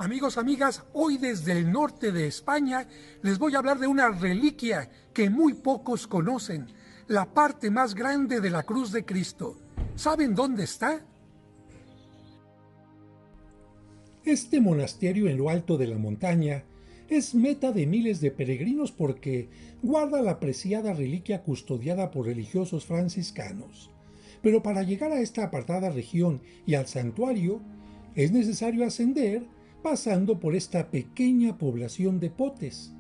Amigos, amigas, hoy desde el norte de España les voy a hablar de una reliquia que muy pocos conocen, la parte más grande de la cruz de Cristo. ¿Saben dónde está? Este monasterio en lo alto de la montaña es meta de miles de peregrinos porque guarda la preciada reliquia custodiada por religiosos franciscanos. Pero para llegar a esta apartada región y al santuario, es necesario ascender pasando por esta pequeña población de Potes,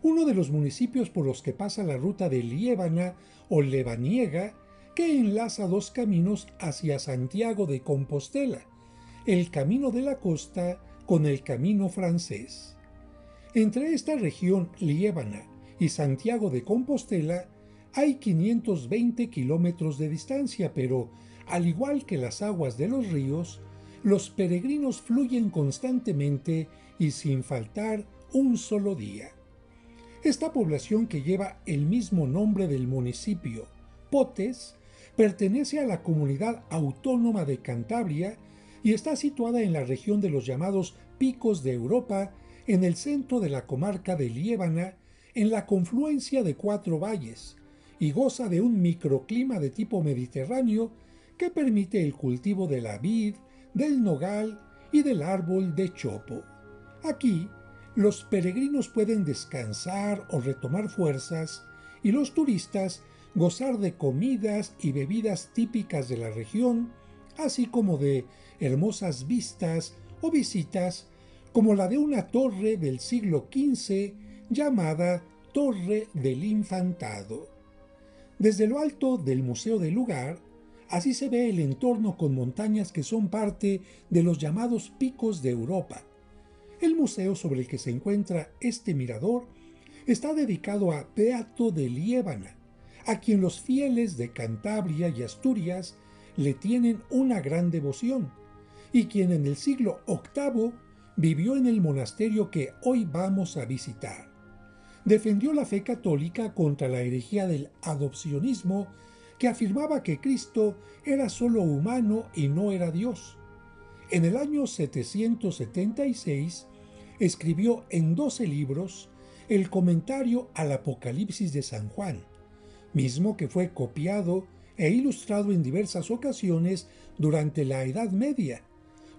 uno de los municipios por los que pasa la ruta de Liébana o Lebaniega, que enlaza dos caminos hacia Santiago de Compostela, el camino de la costa con el camino francés. Entre esta región liébana y Santiago de Compostela hay 520 kilómetros de distancia, pero al igual que las aguas de los ríos, los peregrinos fluyen constantemente y sin faltar un solo día. Esta población, que lleva el mismo nombre del municipio, Potes, pertenece a la comunidad autónoma de Cantabria y está situada en la región de los llamados Picos de Europa, en el centro de la comarca de Liébana, en la confluencia de cuatro valles, y goza de un microclima de tipo mediterráneo que permite el cultivo de la vid, del nogal y del árbol de chopo. Aquí, los peregrinos pueden descansar o retomar fuerzas y los turistas gozar de comidas y bebidas típicas de la región, así como de hermosas vistas o visitas como la de una torre del siglo XV llamada Torre del Infantado. Desde lo alto del museo del lugar, así se ve el entorno con montañas que son parte de los llamados Picos de Europa. El museo sobre el que se encuentra este mirador está dedicado a Beato de Liébana, a quien los fieles de Cantabria y Asturias le tienen una gran devoción, y quien en el siglo VIII vivió en el monasterio que hoy vamos a visitar. Defendió la fe católica contra la herejía del adopcionismo, que afirmaba que Cristo era solo humano y no era Dios. En el año 776 escribió en 12 libros el comentario al Apocalipsis de San Juan, mismo que fue copiado e ilustrado en diversas ocasiones durante la Edad Media,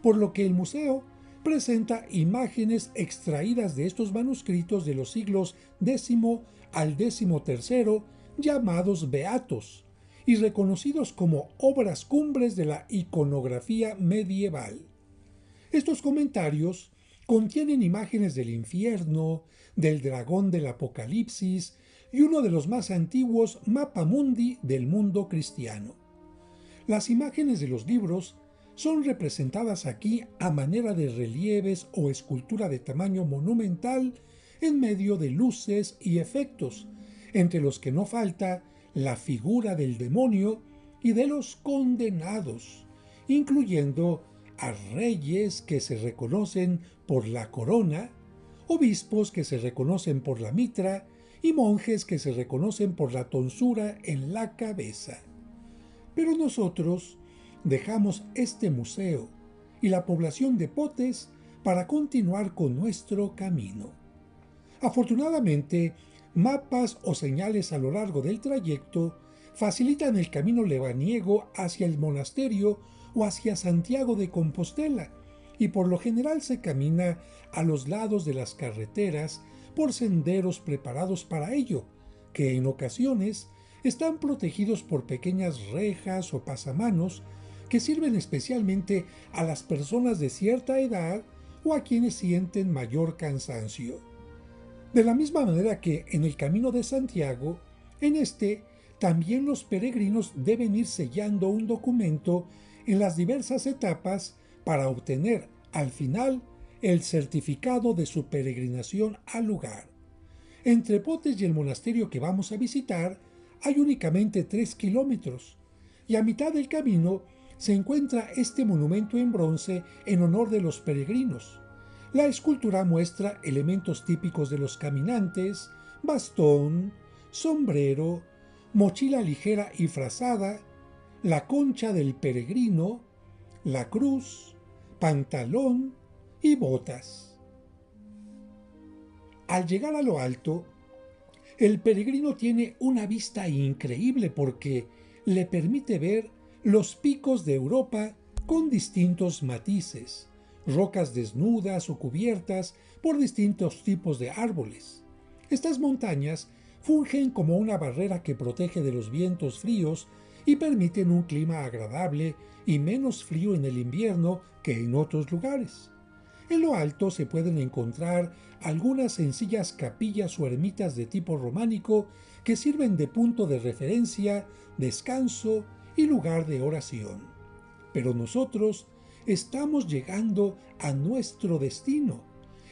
por lo que el museo presenta imágenes extraídas de estos manuscritos de los siglos X al XIII, llamados beatos, y reconocidos como obras cumbres de la iconografía medieval. Estos comentarios contienen imágenes del infierno, del dragón del Apocalipsis y uno de los más antiguos mapamundi del mundo cristiano. Las imágenes de los libros son representadas aquí a manera de relieves o escultura de tamaño monumental en medio de luces y efectos, entre los que no falta la figura del demonio y de los condenados, incluyendo a reyes que se reconocen por la corona, obispos que se reconocen por la mitra y monjes que se reconocen por la tonsura en la cabeza. Pero nosotros dejamos este museo y la población de Potes para continuar con nuestro camino. Afortunadamente, mapas o señales a lo largo del trayecto facilitan el camino lebaniego hacia el monasterio o hacia Santiago de Compostela, y por lo general se camina a los lados de las carreteras por senderos preparados para ello, que en ocasiones están protegidos por pequeñas rejas o pasamanos que sirven especialmente a las personas de cierta edad o a quienes sienten mayor cansancio. De la misma manera que en el Camino de Santiago, en este también los peregrinos deben ir sellando un documento en las diversas etapas para obtener al final el certificado de su peregrinación al lugar. Entre Potes y el monasterio que vamos a visitar hay únicamente 3 kilómetros, y a mitad del camino se encuentra este monumento en bronce en honor de los peregrinos. La escultura muestra elementos típicos de los caminantes: bastón, sombrero, mochila ligera y frazada, la concha del peregrino, la cruz, pantalón, y botas. Al llegar a lo alto, el peregrino tiene una vista increíble porque le permite ver los picos de Europa con distintos matices, rocas desnudas o cubiertas por distintos tipos de árboles. Estas montañas fungen como una barrera que protege de los vientos fríos y permiten un clima agradable y menos frío en el invierno que en otros lugares. En lo alto se pueden encontrar algunas sencillas capillas o ermitas de tipo románico que sirven de punto de referencia, descanso y lugar de oración. Pero nosotros estamos llegando a nuestro destino,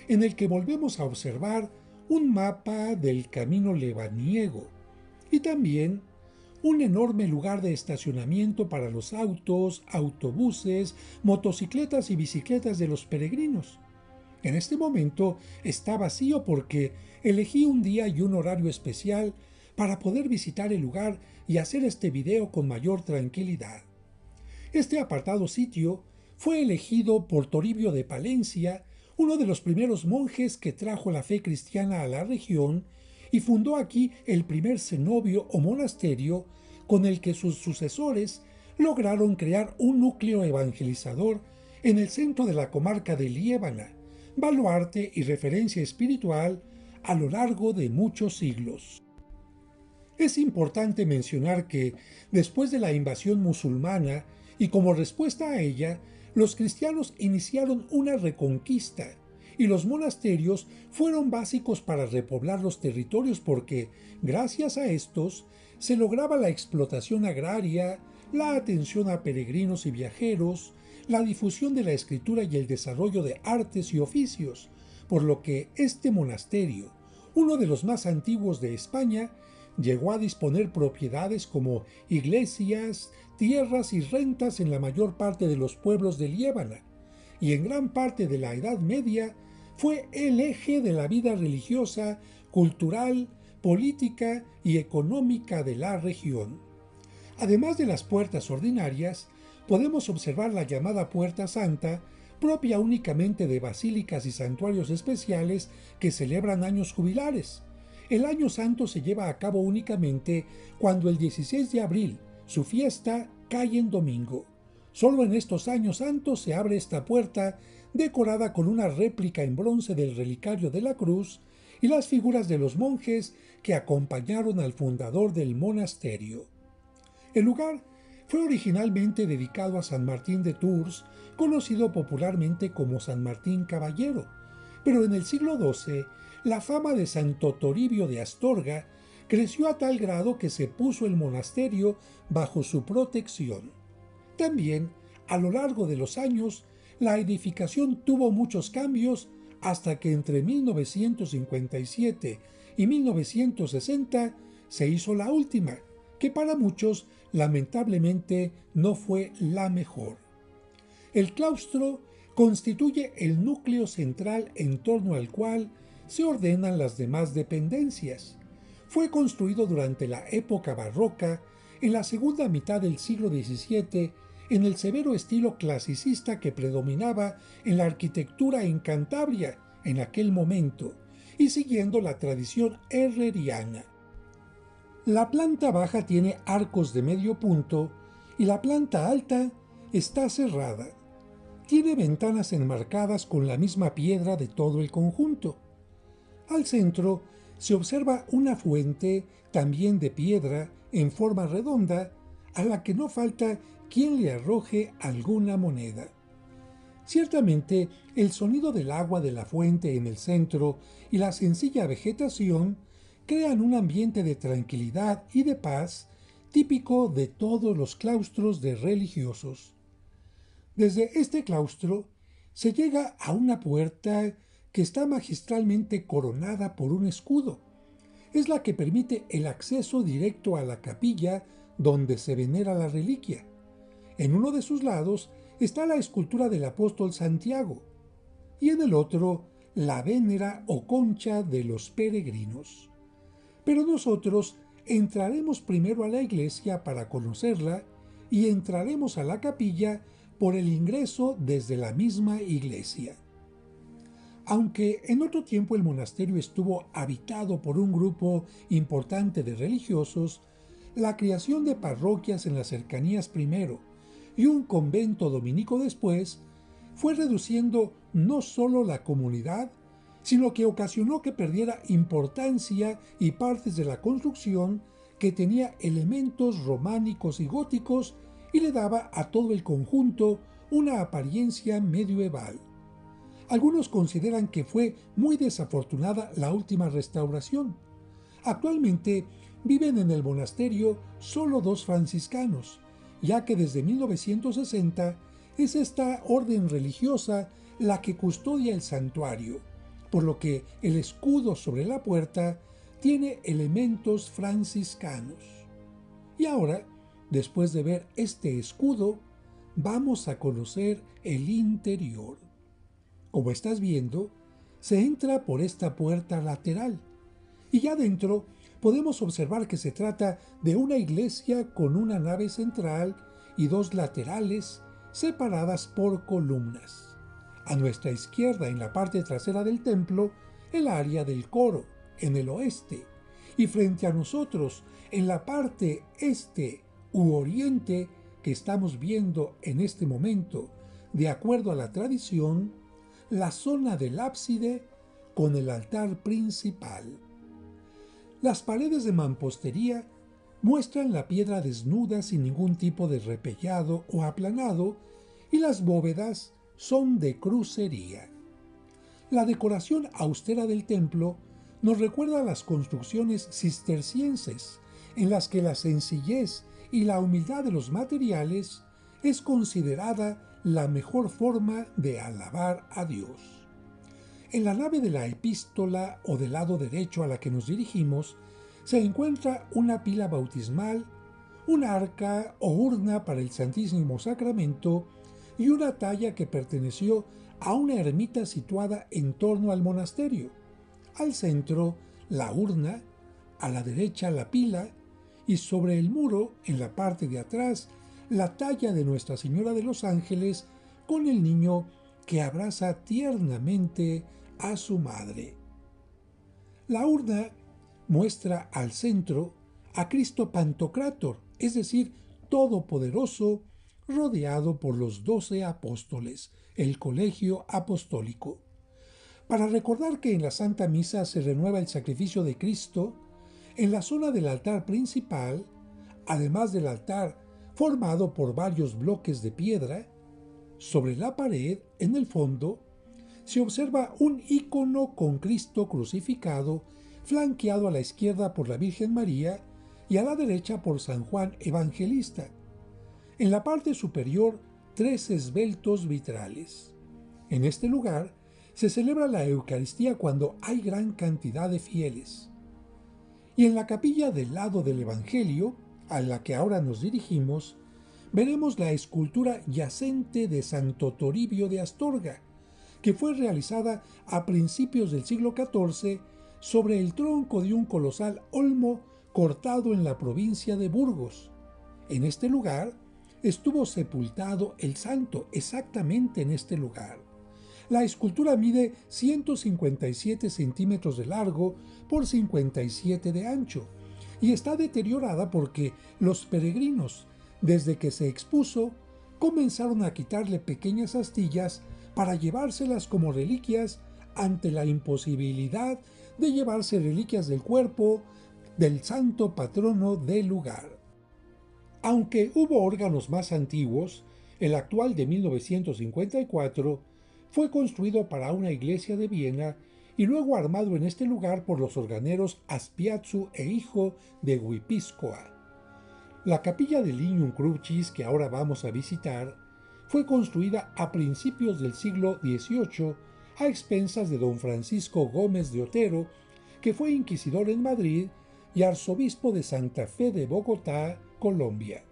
en el que volvemos a observar un mapa del camino lebaniego y también un enorme lugar de estacionamiento para los autos, autobuses, motocicletas y bicicletas de los peregrinos. En este momento está vacío porque elegí un día y un horario especial para poder visitar el lugar y hacer este video con mayor tranquilidad. Este apartado sitio fue elegido por Toribio de Palencia, uno de los primeros monjes que trajo la fe cristiana a la región y fundó aquí el primer cenobio o monasterio con el que sus sucesores lograron crear un núcleo evangelizador en el centro de la comarca de Liébana, baluarte y referencia espiritual a lo largo de muchos siglos. Es importante mencionar que, después de la invasión musulmana y como respuesta a ella, los cristianos iniciaron una reconquista y los monasterios fueron básicos para repoblar los territorios porque, gracias a estos, se lograba la explotación agraria, la atención a peregrinos y viajeros, la difusión de la escritura y el desarrollo de artes y oficios, por lo que este monasterio, uno de los más antiguos de España, llegó a disponer propiedades como iglesias, tierras y rentas en la mayor parte de los pueblos de Liébana, y en gran parte de la Edad Media fue el eje de la vida religiosa, cultural, política y económica de la región. Además de las puertas ordinarias, podemos observar la llamada Puerta Santa, propia únicamente de basílicas y santuarios especiales que celebran años jubilares. El Año Santo se lleva a cabo únicamente cuando el 16 de abril, su fiesta, cae en domingo. Solo en estos años santos se abre esta puerta, decorada con una réplica en bronce del relicario de la cruz y las figuras de los monjes que acompañaron al fundador del monasterio. El lugar fue originalmente dedicado a San Martín de Tours, conocido popularmente como San Martín Caballero, pero en el siglo XII la fama de Santo Toribio de Astorga creció a tal grado que se puso el monasterio bajo su protección. También, a lo largo de los años, la edificación tuvo muchos cambios hasta que entre 1957 y 1960 se hizo la última, que para muchos lamentablemente no fue la mejor. El claustro constituye el núcleo central en torno al cual se ordenan las demás dependencias. Fue construido durante la época barroca, en la segunda mitad del siglo XVII, en el severo estilo clasicista que predominaba en la arquitectura en Cantabria en aquel momento, y siguiendo la tradición herreriana. La planta baja tiene arcos de medio punto y la planta alta está cerrada. Tiene ventanas enmarcadas con la misma piedra de todo el conjunto. Al centro se observa una fuente, también de piedra, en forma redonda, a la que no falta quien le arroje alguna moneda. Ciertamente, el sonido del agua de la fuente en el centro y la sencilla vegetación crean un ambiente de tranquilidad y de paz típico de todos los claustros de religiosos. Desde este claustro se llega a una puerta que está magistralmente coronada por un escudo. Es la que permite el acceso directo a la capilla donde se venera la reliquia. En uno de sus lados está la escultura del apóstol Santiago y en el otro la vénera o concha de los peregrinos. Pero nosotros entraremos primero a la iglesia para conocerla y entraremos a la capilla por el ingreso desde la misma iglesia. Aunque en otro tiempo el monasterio estuvo habitado por un grupo importante de religiosos, la creación de parroquias en las cercanías primero y un convento dominico después fue reduciendo no solo la comunidad, sino que ocasionó que perdiera importancia y partes de la construcción que tenía elementos románicos y góticos y le daba a todo el conjunto una apariencia medieval. Algunos consideran que fue muy desafortunada la última restauración. Actualmente viven en el monasterio solo 2 franciscanos, ya que desde 1960 es esta orden religiosa la que custodia el santuario, por lo que el escudo sobre la puerta tiene elementos franciscanos. Y ahora, después de ver este escudo, vamos a conocer el interior. Como estás viendo, se entra por esta puerta lateral y ya dentro podemos observar que se trata de una iglesia con una nave central y 2 laterales separadas por columnas. A nuestra izquierda, en la parte trasera del templo, el área del coro, en el oeste, y frente a nosotros, en la parte este u oriente que estamos viendo en este momento, de acuerdo a la tradición, la zona del ábside con el altar principal. Las paredes de mampostería muestran la piedra desnuda sin ningún tipo de repellado o aplanado y las bóvedas son de crucería. La decoración austera del templo nos recuerda a las construcciones cistercienses, en las que la sencillez y la humildad de los materiales es considerada la mejor forma de alabar a Dios. En la nave de la epístola o del lado derecho a la que nos dirigimos se encuentra una pila bautismal, un arca o urna para el Santísimo Sacramento y una talla que perteneció a una ermita situada en torno al monasterio. Al centro, la urna, a la derecha la pila y sobre el muro, en la parte de atrás, la talla de Nuestra Señora de los Ángeles con el niño que abraza tiernamente a su madre. La urna muestra al centro a Cristo Pantocrátor, es decir, todopoderoso, rodeado por los 12 apóstoles, el colegio apostólico. Para recordar que en la Santa Misa se renueva el sacrificio de Cristo, en la zona del altar principal, además del altar formado por varios bloques de piedra, sobre la pared, en el fondo, se observa un ícono con Cristo crucificado, flanqueado a la izquierda por la Virgen María y a la derecha por San Juan Evangelista. En la parte superior, 3 esbeltos vitrales. En este lugar se celebra la Eucaristía cuando hay gran cantidad de fieles. Y en la capilla del lado del Evangelio, a la que ahora nos dirigimos, veremos la escultura yacente de Santo Toribio de Astorga, que fue realizada a principios del siglo XIV sobre el tronco de un colosal olmo cortado en la provincia de Burgos. En este lugar estuvo sepultado el santo, exactamente en este lugar. La escultura mide 157 centímetros de largo por 57 de ancho y está deteriorada porque los peregrinos, desde que se expuso, comenzaron a quitarle pequeñas astillas para llevárselas como reliquias ante la imposibilidad de llevarse reliquias del cuerpo del santo patrono del lugar. Aunque hubo órganos más antiguos, el actual de 1954 fue construido para una iglesia de Viena y luego armado en este lugar por los organeros Aspiazu e hijo de Guipúzcoa. La capilla del Lignum Crucis que ahora vamos a visitar fue construida a principios del siglo XVIII a expensas de don Francisco Gómez de Otero, que fue inquisidor en Madrid y arzobispo de Santa Fe de Bogotá, Colombia.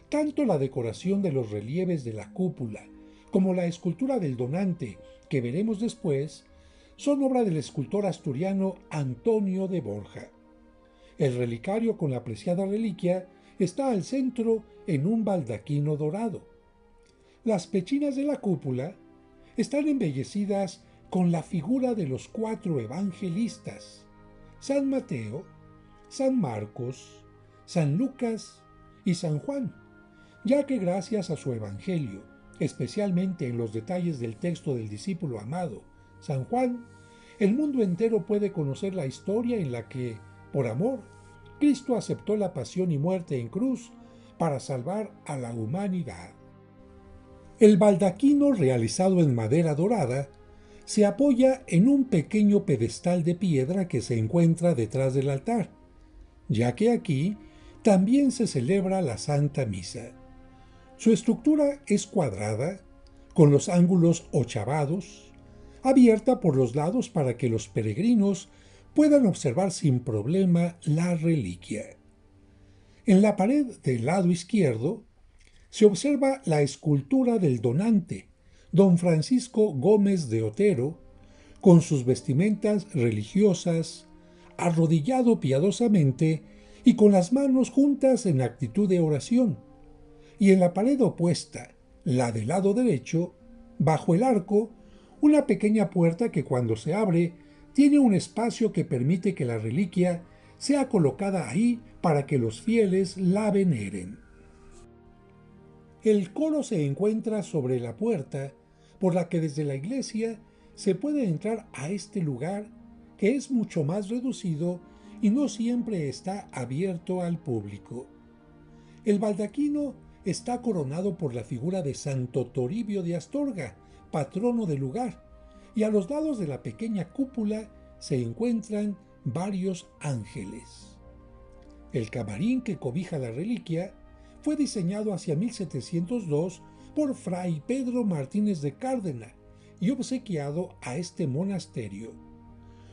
Tanto la decoración de los relieves de la cúpula como la escultura del donante, que veremos después, son obra del escultor asturiano Antonio de Borja. El relicario con la preciada reliquia está al centro en un baldaquino dorado. Las pechinas de la cúpula están embellecidas con la figura de los 4 evangelistas, San Mateo, San Marcos, San Lucas y San Juan, ya que gracias a su evangelio, especialmente en los detalles del texto del discípulo amado, San Juan, el mundo entero puede conocer la historia en la que, por amor, Cristo aceptó la pasión y muerte en cruz para salvar a la humanidad. El baldaquino realizado en madera dorada se apoya en un pequeño pedestal de piedra que se encuentra detrás del altar, ya que aquí también se celebra la Santa Misa. Su estructura es cuadrada, con los ángulos ochavados, abierta por los lados para que los peregrinos puedan observar sin problema la reliquia. En la pared del lado izquierdo se observa la escultura del donante, don Francisco Gómez de Otero, con sus vestimentas religiosas, arrodillado piadosamente y con las manos juntas en actitud de oración. Y en la pared opuesta, la del lado derecho, bajo el arco, una pequeña puerta que cuando se abre tiene un espacio que permite que la reliquia sea colocada ahí para que los fieles la veneren. El coro se encuentra sobre la puerta por la que desde la iglesia se puede entrar a este lugar que es mucho más reducido y no siempre está abierto al público. El baldaquino está coronado por la figura de Santo Toribio de Astorga, patrono del lugar, y a los lados de la pequeña cúpula se encuentran varios ángeles. El camarín que cobija la reliquia fue diseñado hacia 1702 por Fray Pedro Martínez de Cárdena y obsequiado a este monasterio.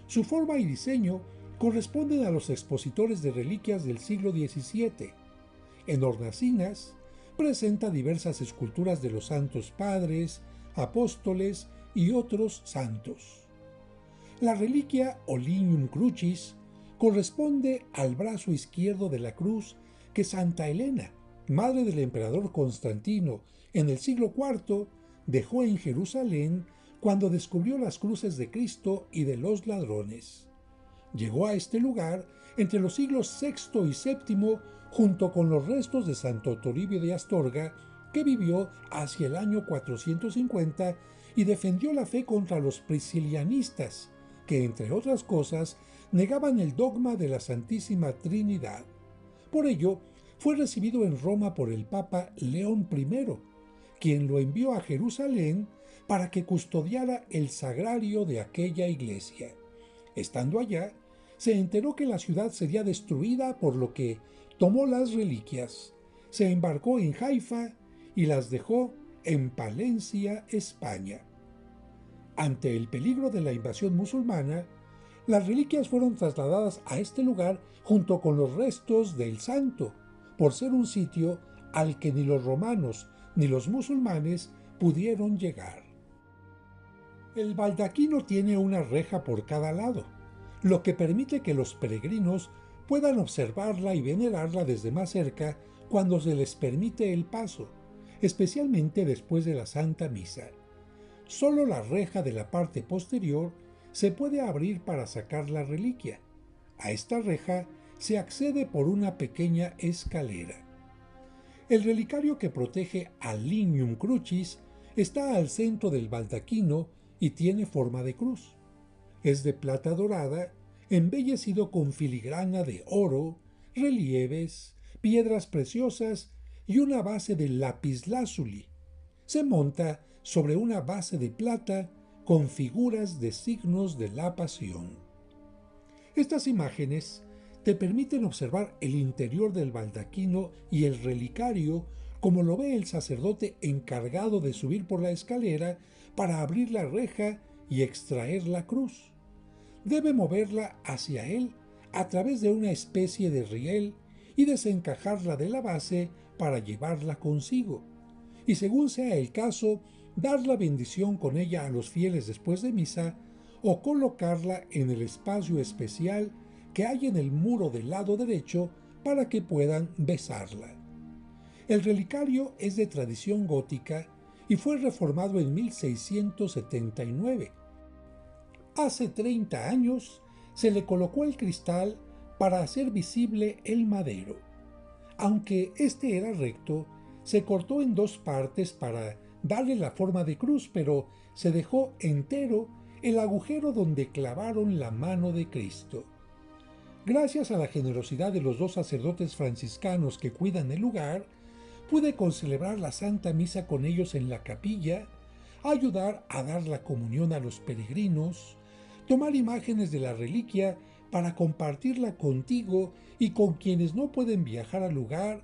Su forma y diseño corresponden a los expositores de reliquias del siglo XVII. En hornacinas presenta diversas esculturas de los santos padres, apóstoles y otros santos. La reliquia Olignum Crucis corresponde al brazo izquierdo de la cruz que Santa Elena, madre del emperador Constantino, en el siglo IV, dejó en Jerusalén cuando descubrió las cruces de Cristo y de los ladrones. Llegó a este lugar entre los siglos VI y VII junto con los restos de Santo Toribio de Astorga, que vivió hacia el año 450 y defendió la fe contra los priscilianistas, que entre otras cosas negaban el dogma de la Santísima Trinidad. Por ello, fue recibido en Roma por el Papa León I, quien lo envió a Jerusalén para que custodiara el sagrario de aquella iglesia. Estando allá, se enteró que la ciudad sería destruida, por lo que tomó las reliquias, se embarcó en Haifa y las dejó en Palencia, España. Ante el peligro de la invasión musulmana, las reliquias fueron trasladadas a este lugar junto con los restos del santo, por ser un sitio al que ni los romanos ni los musulmanes pudieron llegar. El baldaquino tiene una reja por cada lado, lo que permite que los peregrinos puedan observarla y venerarla desde más cerca cuando se les permite el paso, especialmente después de la Santa Misa. Solo la reja de la parte posterior se puede abrir para sacar la reliquia. A esta reja se accede por una pequeña escalera. El relicario que protege al Lignum Crucis está al centro del baldaquino y tiene forma de cruz. Es de plata dorada, embellecido con filigrana de oro, relieves, piedras preciosas y una base de lapislázuli. Se monta sobre una base de plata con figuras de signos de la Pasión. Estas imágenes te permiten observar el interior del baldaquino y el relicario como lo ve el sacerdote encargado de subir por la escalera para abrir la reja y extraer la cruz. Debe moverla hacia él a través de una especie de riel y desencajarla de la base para llevarla consigo, y según sea el caso, dar la bendición con ella a los fieles después de misa o colocarla en el espacio especial que hay en el muro del lado derecho para que puedan besarla. El relicario es de tradición gótica y fue reformado en 1679. Hace 30 años se le colocó el cristal para hacer visible el madero. Aunque este era recto, se cortó en dos partes para darle la forma de cruz, pero se dejó entero el agujero donde clavaron la mano de Cristo. Gracias a la generosidad de los dos sacerdotes franciscanos que cuidan el lugar, pude concelebrar la Santa Misa con ellos en la capilla, ayudar a dar la comunión a los peregrinos, tomar imágenes de la reliquia para compartirla contigo y con quienes no pueden viajar al lugar,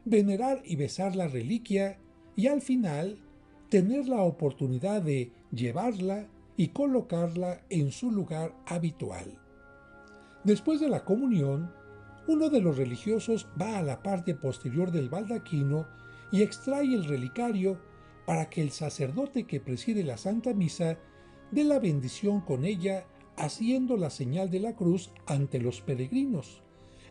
venerar y besar la reliquia y al final tener la oportunidad de llevarla y colocarla en su lugar habitual. Después de la comunión, uno de los religiosos va a la parte posterior del baldaquino y extrae el relicario para que el sacerdote que preside la Santa Misa dé la bendición con ella, haciendo la señal de la cruz ante los peregrinos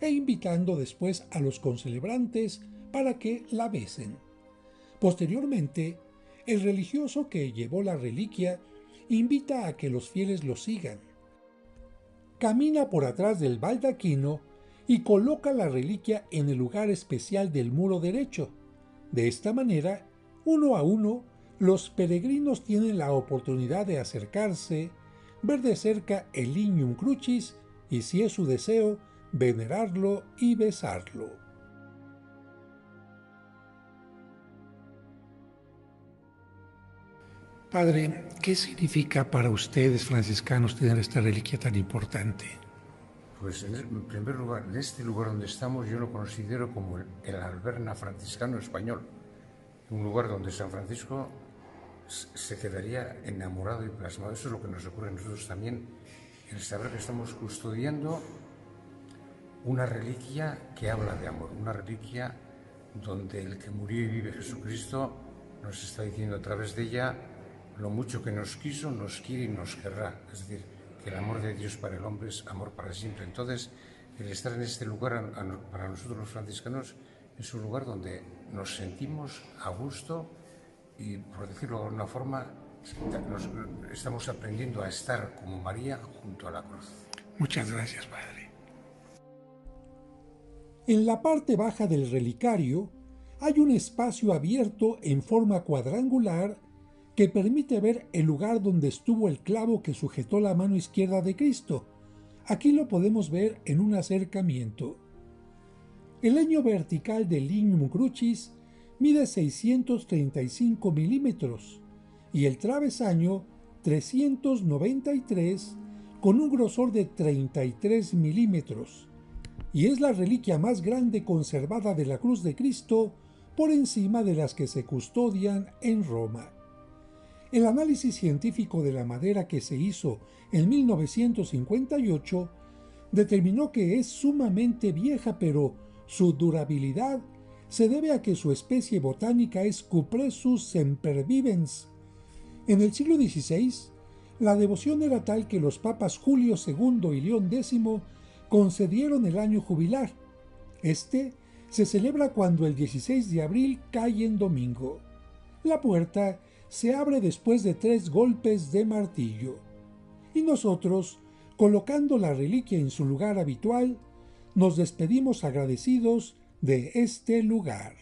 e invitando después a los concelebrantes para que la besen. Posteriormente, el religioso que llevó la reliquia invita a que los fieles lo sigan. Camina por atrás del baldaquino y coloca la reliquia en el lugar especial del muro derecho. De esta manera, uno a uno, los peregrinos tienen la oportunidad de acercarse, ver de cerca el Lignum Crucis y, si es su deseo, venerarlo y besarlo. Padre, ¿qué significa para ustedes, franciscanos, tener esta reliquia tan importante? Pues en primer lugar, en este lugar donde estamos yo lo considero como el Alberna franciscano español, un lugar donde San Francisco se quedaría enamorado y plasmado. Eso es lo que nos ocurre a nosotros también, el saber que estamos custodiando una reliquia que habla de amor, una reliquia donde el que murió y vive Jesucristo nos está diciendo a través de ella lo mucho que nos quiso, nos quiere y nos querrá. Es decir, que el amor de Dios para el hombre es amor para siempre. Entonces, el estar en este lugar para nosotros los franciscanos es un lugar donde nos sentimos a gusto y, por decirlo de alguna forma, estamos aprendiendo a estar como María junto a la cruz. Muchas gracias, Padre. En la parte baja del relicario hay un espacio abierto en forma cuadrangular que permite ver el lugar donde estuvo el clavo que sujetó la mano izquierda de Cristo. Aquí lo podemos ver en un acercamiento. El leño vertical del Lignum Crucis mide 635 milímetros y el travesaño 393 con un grosor de 33 milímetros, y es la reliquia más grande conservada de la cruz de Cristo por encima de las que se custodian en Roma. El análisis científico de la madera que se hizo en 1958 determinó que es sumamente vieja, pero su durabilidad se debe a que su especie botánica es Cupressus sempervivens. En el siglo XVI, la devoción era tal que los papas Julio II y León X concedieron el año jubilar. Este se celebra cuando el 16 de abril cae en domingo. La puerta se abre después de 3 golpes de martillo. Y nosotros, colocando la reliquia en su lugar habitual, nos despedimos agradecidos de este lugar.